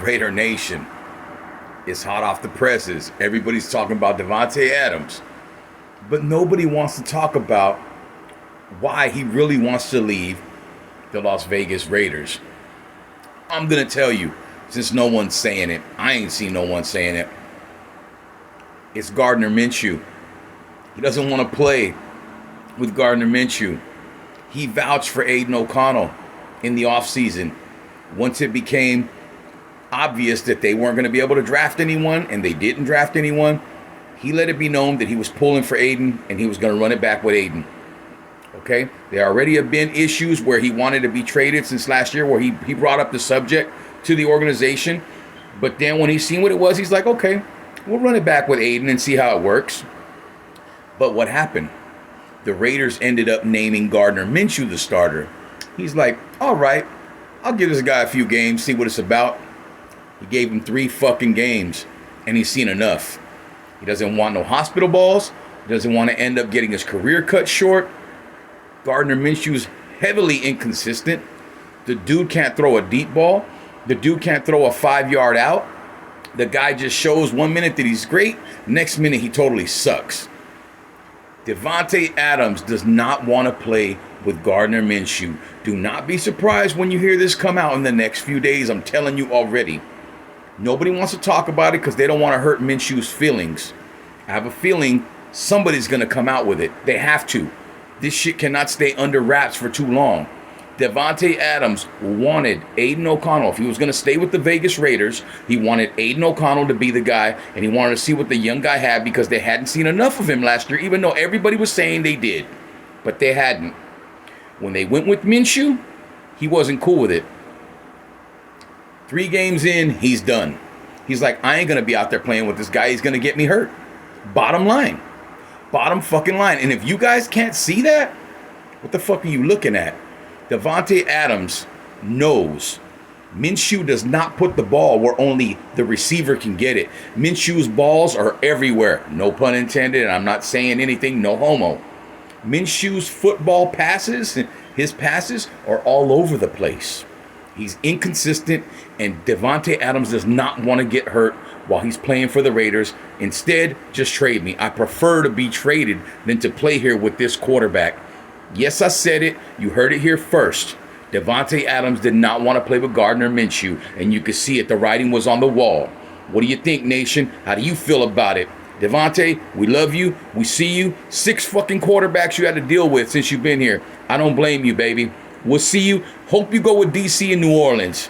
Raider Nation, it's hot off the presses. Everybody's talking about Davante Adams, but nobody wants to talk about why he really wants to leave the Las Vegas Raiders. I'm going to tell you, since no one's saying it, I ain't seen no one saying it. It's Gardner Minshew. He doesn't want to play with Gardner Minshew. He vouched for Aiden O'Connell in the offseason. Once it became obvious that they weren't going to be able to draft anyone, and they didn't draft anyone, he let it be known that he was pulling for Aiden, and he was going to run it back with Aiden. Okay? There already have been issues where he wanted to be traded since last year, where he brought up the subject to the organization. But then when he seen what it was, he's like, okay, we'll run it back with Aiden and see how it works. But what happened? The Raiders ended up naming Gardner Minshew the starter. He's like, all right, I'll give this guy a few games, see what it's about. He gave him 3 fucking games, and he's seen enough. He doesn't want no hospital balls. He doesn't want to end up getting his career cut short. Gardner Minshew's heavily inconsistent. The dude can't throw a deep ball. The dude can't throw a 5-yard out. The guy just shows 1 minute that he's great. Next minute, he totally sucks. Davante Adams does not want to play with Gardner Minshew. Do not be surprised when you hear this come out in the next few days. I'm telling you already. Nobody wants to talk about it because they don't want to hurt Minshew's feelings. I have a feeling somebody's going to come out with it. They have to. This shit cannot stay under wraps for too long. Davante Adams wanted Aiden O'Connell. If he was going to stay with the Vegas Raiders, he wanted Aiden O'Connell to be the guy, and he wanted to see what the young guy had because they hadn't seen enough of him last year, even though everybody was saying they did. But they hadn't. When they went with Minshew, he wasn't cool with it. 3 games in, he's done. He's like, I ain't going to be out there playing with this guy. He's going to get me hurt. Bottom line. Bottom fucking line. And if you guys can't see that, what the fuck are you looking at? Davante Adams knows Minshew does not put the ball where only the receiver can get it. Minshew's balls are everywhere. No pun intended, and I'm not saying anything, no homo. Minshew's football passes, his passes are all over the place. He's inconsistent, and Davante Adams does not want to get hurt while he's playing for the Raiders. Instead, just trade me. I prefer to be traded than to play here with this quarterback. Yes, I said it. You heard it here first. Davante Adams did not want to play with Gardner Minshew, and you could see it. The writing was on the wall. What do you think, nation? How do you feel about it? Davante, we love you. We see you. 6 fucking quarterbacks you had to deal with since you've been here. I don't blame you, baby. We'll see you. Hope you go with DC and New Orleans.